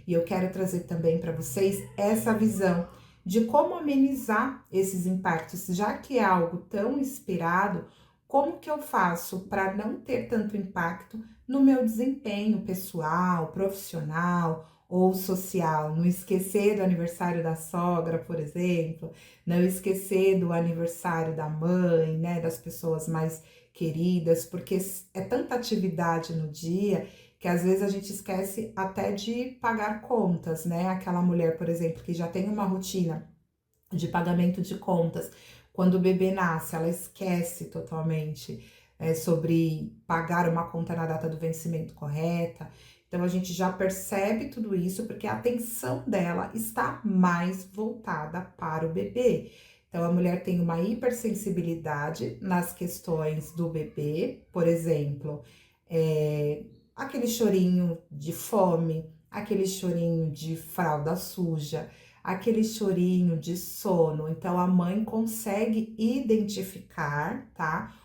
E eu quero trazer também para vocês essa visão de como amenizar esses impactos, já que é algo tão esperado, como que eu faço para não ter tanto impacto no meu desempenho pessoal, profissional ou social? Não esquecer do aniversário da sogra, por exemplo, não esquecer do aniversário da mãe, né, das pessoas mais queridas, porque é tanta atividade no dia que às vezes a gente esquece até de pagar contas, né? Aquela mulher, por exemplo, que já tem uma rotina de pagamento de contas, quando o bebê nasce, ela esquece totalmente sobre pagar uma conta na data do vencimento correta. Então a gente já percebe tudo isso porque a atenção dela está mais voltada para o bebê. Então a mulher tem uma hipersensibilidade nas questões do bebê, por exemplo, é, aquele chorinho de fome, aquele chorinho de fralda suja, aquele chorinho de sono. Então a mãe consegue identificar, tá?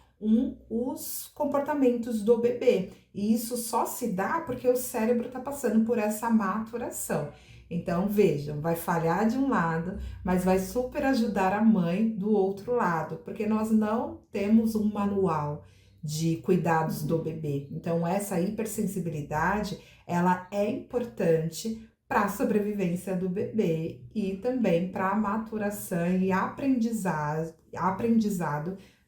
Os comportamentos do bebê. E isso só se dá porque o cérebro tá passando por essa maturação. Então, vejam, vai falhar de um lado, mas vai super ajudar a mãe do outro lado, porque nós não temos um manual de cuidados do bebê. Então, essa hipersensibilidade, ela é importante para a sobrevivência do bebê e também para a maturação e aprendizado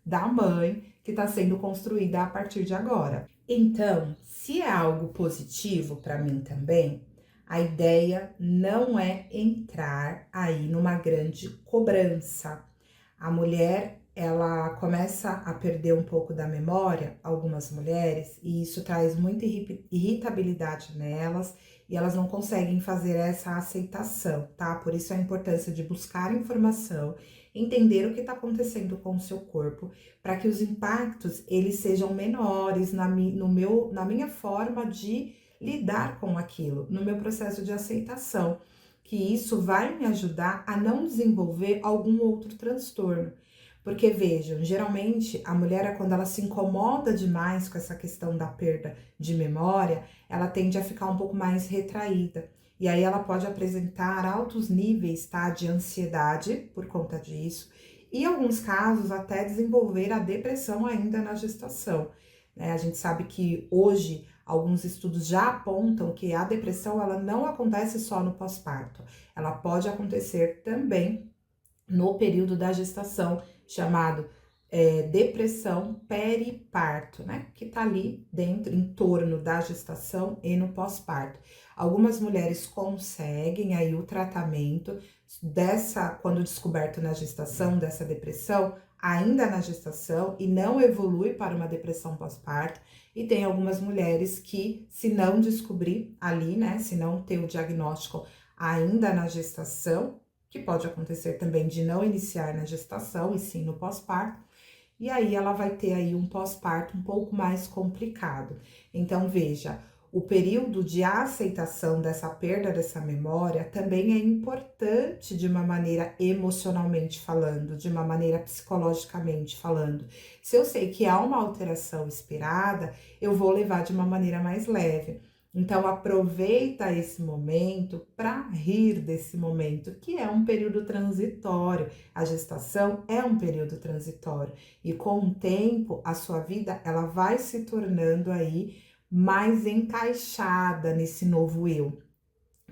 da mãe que está sendo construída a partir de agora. Então, se é algo positivo para mim também, a ideia não é entrar aí numa grande cobrança. A mulher, ela começa a perder um pouco da memória, algumas mulheres, e isso traz muita irritabilidade nelas, e elas não conseguem fazer essa aceitação, tá? Por isso a importância de buscar informação, entender o que está acontecendo com o seu corpo, para que os impactos eles sejam menores na minha forma de lidar com aquilo, no meu processo de aceitação, que isso vai me ajudar a não desenvolver algum outro transtorno. Porque vejam, geralmente a mulher, quando ela se incomoda demais com essa questão da perda de memória, ela tende a ficar um pouco mais retraída. E aí ela pode apresentar altos níveis, tá, de ansiedade por conta disso. E em alguns casos até desenvolver a depressão ainda na gestação. Né? A gente sabe que hoje alguns estudos já apontam que a depressão ela não acontece só no pós-parto. Ela pode acontecer também no período da gestação, chamado depressão periparto, né? Que tá ali dentro, em torno da gestação e no pós-parto. Algumas mulheres conseguem aí o tratamento quando descoberto na gestação, dessa depressão, ainda na gestação e não evolui para uma depressão pós-parto. E tem algumas mulheres que, se não descobrir ali, né? Se não ter o diagnóstico ainda na gestação, que pode acontecer também de não iniciar na gestação e sim no pós-parto, e aí ela vai ter aí um pós-parto um pouco mais complicado. Então, veja, o período de aceitação dessa perda dessa memória também é importante de uma maneira emocionalmente falando, de uma maneira psicologicamente falando. Se eu sei que há uma alteração esperada, eu vou levar de uma maneira mais leve. Então, aproveita esse momento para rir desse momento, que é um período transitório. A gestação é um período transitório. E com o tempo, a sua vida, ela vai se tornando aí mais encaixada nesse novo eu.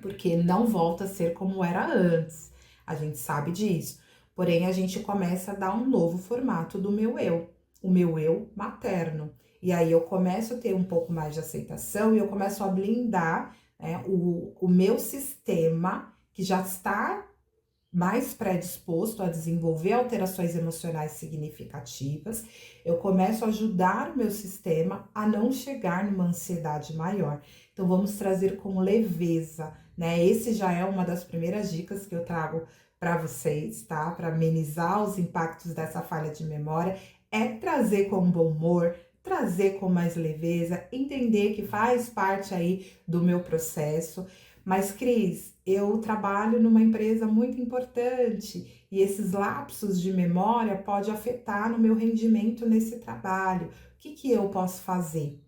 Porque não volta a ser como era antes. A gente sabe disso. Porém, a gente começa a dar um novo formato do meu eu. O meu eu materno. E aí eu começo a ter um pouco mais de aceitação e eu começo a blindar, né, o meu sistema, que já está mais predisposto a desenvolver alterações emocionais significativas. Eu começo a ajudar o meu sistema a não chegar numa ansiedade maior. Então vamos trazer com leveza, né? Esse já é uma das primeiras dicas que eu trago para vocês, tá? Para amenizar os impactos dessa falha de memória, é trazer com bom humor, trazer com mais leveza, entender que faz parte aí do meu processo. Mas, Cris, eu trabalho numa empresa muito importante e esses lapsos de memória pode afetar no meu rendimento nesse trabalho. O que eu posso fazer?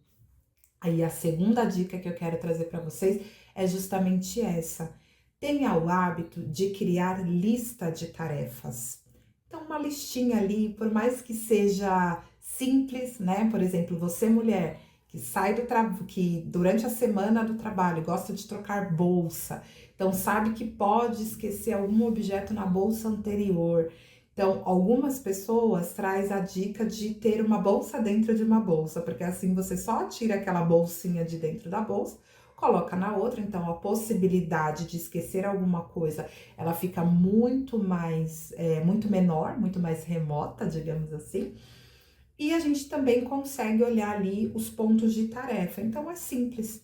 Aí a segunda dica que eu quero trazer para vocês é justamente essa. Tenha o hábito de criar lista de tarefas. Então, uma listinha ali, por mais que seja simples, né? Por exemplo, você mulher que sai do trabalho, que durante a semana do trabalho gosta de trocar bolsa, então sabe que pode esquecer algum objeto na bolsa anterior. Então, algumas pessoas traz a dica de ter uma bolsa dentro de uma bolsa, porque assim você só tira aquela bolsinha de dentro da bolsa, coloca na outra, então a possibilidade de esquecer alguma coisa, ela fica muito mais, muito menor, muito mais remota, digamos assim. E a gente também consegue olhar ali os pontos de tarefa. Então é simples.